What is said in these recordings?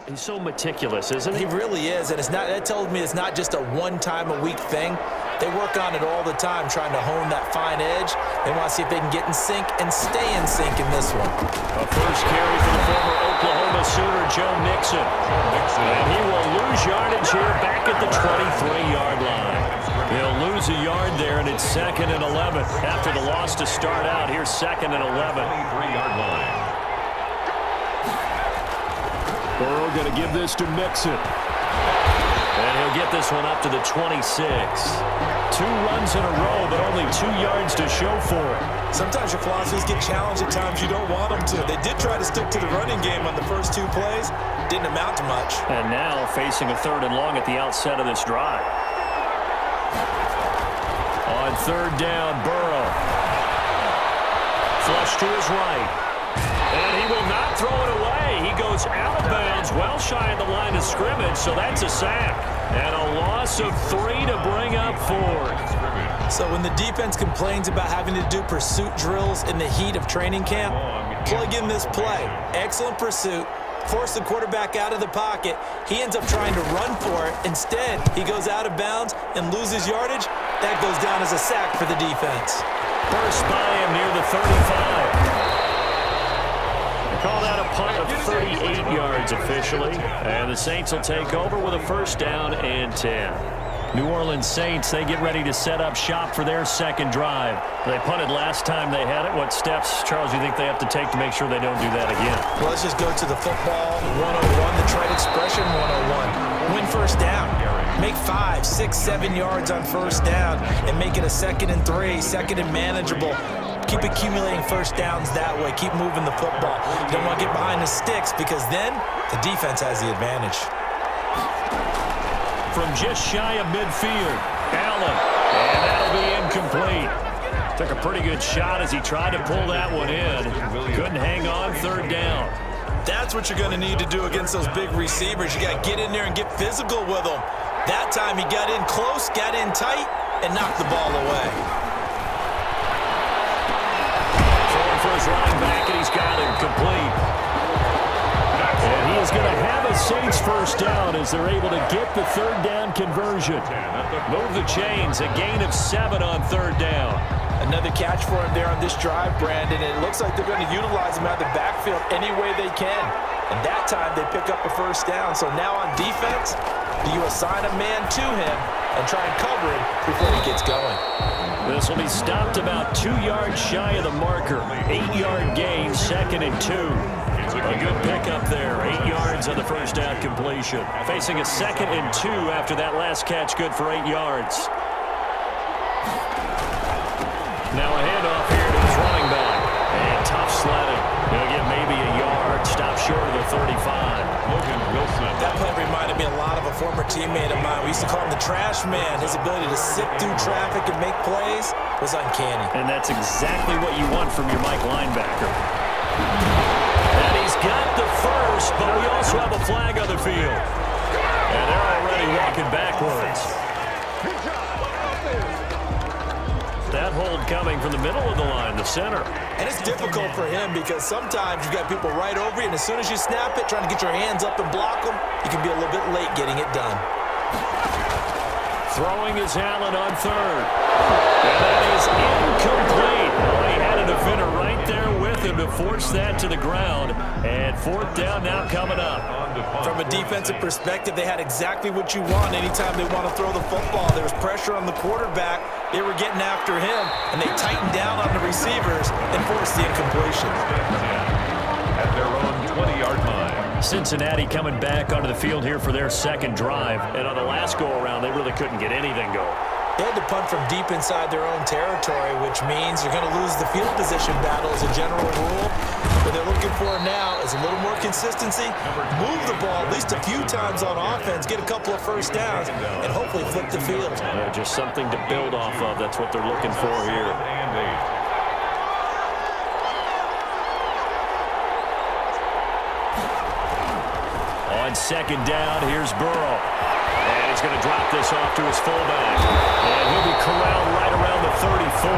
He's so meticulous, isn't he? He really is, and that tells me it's not just a one-time-a-week thing. They work on it all the time, trying to hone that fine edge. They want to see if they can get in sync and stay in sync in this one. A first carry for the former Oklahoma Sooner, Joe Mixon. And he will lose yardage here back at the 23-yard line. He'll lose a yard there, and it's 2nd and 11. After the loss to start out, here's 2nd and 11. 23-yard line. Burrow going to give this to Mixon. And he'll get this one up to the 26. 2 runs in a row, but only 2 yards to show for it. Sometimes your philosophies get challenged at times you don't want them to. They did try to stick to the running game on the first 2 plays. Didn't amount to much. And now facing a 3rd and long at the outset of this drive. On 3rd down, Burrow. Flush to his right. And he will not throw it away. He goes out of bounds, well shy of the line of scrimmage, so that's a sack. And a loss of 3 to bring up 4. So when the defense complains about having to do pursuit drills in the heat of training camp, plug in this play. Excellent pursuit. Force the quarterback out of the pocket. He ends up trying to run for it. Instead, he goes out of bounds and loses yardage. That goes down as a sack for the defense. Burst by him near the 35. Call that a punt of 38 yards officially. And the Saints will take over with a 1st down and 10. New Orleans Saints, they get ready to set up shop for their 2nd drive. They punted last time they had it. What steps, Charles, do you think they have to take to make sure they don't do that again? Well, let's just go to the football 101, the trade expression 101. Win 1st down. Make 5, 6, 7 yards on 1st down and make it a 2nd and 3, 2nd and manageable. Keep accumulating 1st downs that way. Keep moving the football. Don't want to get behind the sticks because then the defense has the advantage. From just shy of midfield, Allen, and that'll be incomplete. Took a pretty good shot as he tried to pull that one in. Couldn't hang on 3rd down. That's what you're going to need to do against those big receivers. You got to get in there and get physical with them. That time he got in close, got in tight, and knocked the ball away. For his running back, and he's got him complete. And he is going to have a Saints 1st down as they're able to get the 3rd down conversion. Move the chains, a gain of 7 on 3rd down. Another catch for him there on this drive, Brandon. And it looks like they're going to utilize him out of the backfield any way they can. And that time they pick up a 1st down. So now on defense, do you assign a man to him and try and cover him before he gets going? This will be stopped about 2 yards shy of the marker. 8-yard gain, 2nd and 2. A good pickup there. 8 yards on the 1st down completion. Facing a 2nd and 2 after that last catch, good for 8 yards. Now a handoff here to his running back. And tough sledding. He'll get maybe a yard. Stop short of the 35. That play reminded me a lot of a former teammate of mine. We used to call him the trash man. His ability to sift through traffic and make plays was uncanny. And that's exactly what you want from your Mike linebacker. And he's got the 1st, but we also have a flag on the field. And they're already walking backwards. That hold coming from the middle of the line, the center. And it's difficult for him because sometimes you've got people right over you, and as soon as you snap it, trying to get your hands up and block them, you can be a little bit late getting it done. Throwing is Allen on 3rd. And that is incomplete. Well, he had a defender right there with him to force that to the ground. And 4th down now coming up. From a defensive perspective, they had exactly what you want anytime they want to throw the football. There was pressure on the quarterback. They were getting after him, and they tightened down on the receivers and forced the incompletion. At their own 20-yard line. Cincinnati coming back onto the field here for their 2nd drive. And on the last go-around, they really couldn't get anything going. They had to punt from deep inside their own territory, which means you're going to lose the field position battle as a general rule. What they're looking for now is a little more consistency, move the ball at least a few times on offense, get a couple of 1st downs, and hopefully flip the field. Just something to build off of. That's what they're looking for here. On 2nd down, here's Burrow. And he's going to drop this off to his fullback. And he'll be corralled right around the 34.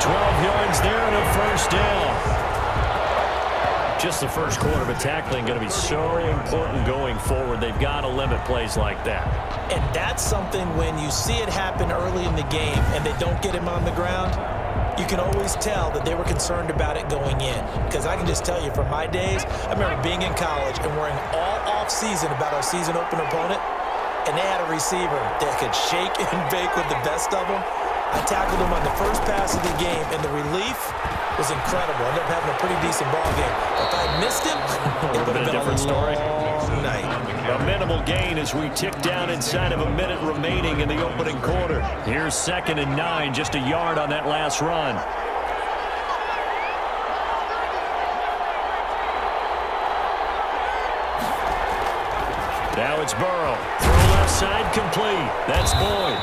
12 yards there and a 1st down. just the first quarter, but tackling going to be so important going forward. They've got to limit plays like that. And that's something when you see it happen early in the game and they don't get him on the ground, you can always tell that they were concerned about it going in. Because I can just tell you from my days, I remember being in college and worrying all off-season about our season opener opponent, and they had a receiver that could shake and bake with the best of them. I tackled him on the first pass of the game, and the relief was incredible. I ended up having a pretty decent ball game. If I had missed him, it would have been a different story. Night. A minimal gain as we tick down inside of a minute remaining in the opening quarter. Here's 2nd and 9, just a yard on that last run. Now it's Burrow. Throw left side, complete. That's Boyd.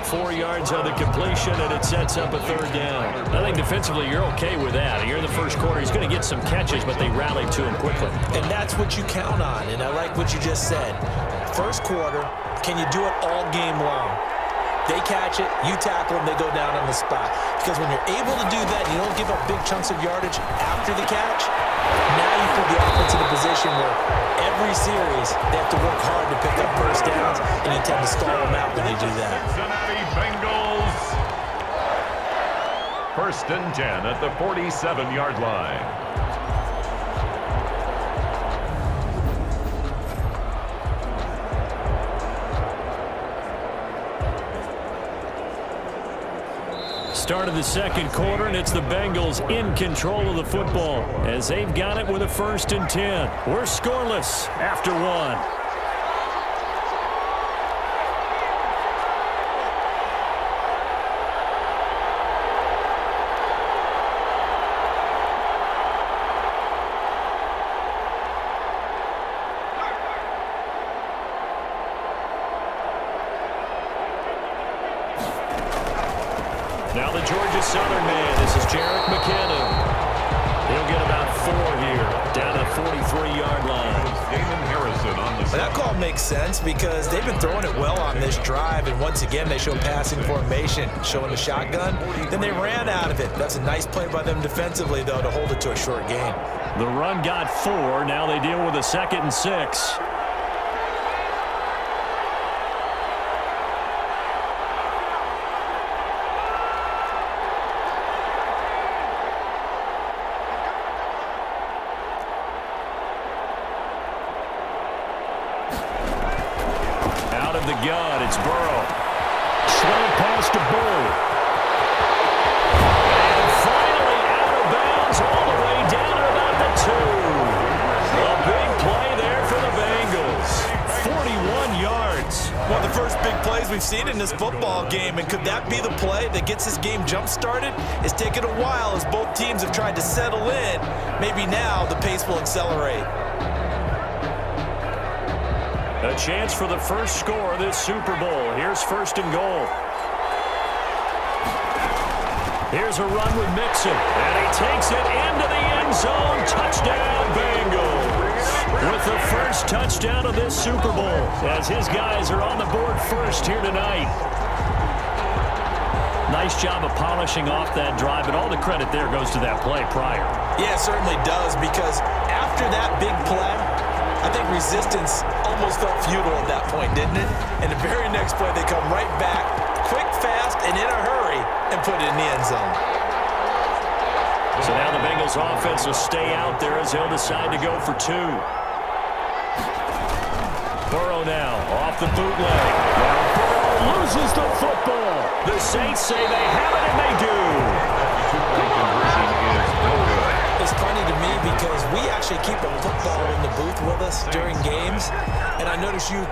4 yards on the completion, and it sets up a 3rd down. I think defensively you're okay with that. You're in the first quarter. He's going to get some catches, but they rallied to him quickly. And that's what you count on, and I like what you just said. First quarter, can you do it all game long? They catch it, you tackle them, they go down on the spot. Because when you're able to do that, you don't give up big chunks of yardage after the catch, now you put the offense in a position where every series they have to work hard to pick up first downs, and you tend to stall them out when they do that. Cincinnati Bengals. 1st and 10 at the 47-yard line. Start of the second quarter, and it's the Bengals in control of the football as they've got it with a 1st and 10. We're scoreless after 1. Now the Georgia Southern man. This is Jerick McKinnon. He'll get about 4 here, down at the 43-yard line. Damon Harrison on the side. That call makes sense because they've been throwing it well on this drive, and once again they show passing formation, showing the shotgun. Then they ran out of it. That's a nice play by them defensively, though, to hold it to a short gain. The run got 4. Now they deal with a 2nd and 6. The gun, it's Burrow. Slow pass to Boyd. And finally out of bounds all the way down to about the 2. A big play there for the Bengals. 41 yards. One of the first big plays we've seen in this football game, and could that be the play that gets this game jump-started? It's taken a while as both teams have tried to settle in. Maybe now the pace will accelerate. A chance for the first score of this Super Bowl. Here's 1st and goal. Here's a run with Mixon, and he takes it into the end zone. Touchdown, Bengals. With the first touchdown of this Super Bowl, as his guys are on the board first here tonight. Nice job of polishing off that drive, and all the credit there goes to that play prior. Yeah, it certainly does, because after that big play, I think resistance almost felt futile at that point, didn't it? And the very next play, they come right back, quick, fast, and in a hurry, and put it in the end zone. So now the Bengals offense will stay out there as they'll decide to go for 2. Burrow now off the bootleg. Burrow loses the football. The Saints say they have it, and they do. It's funny to me because we actually keep a football in the booth with us during games, and I notice you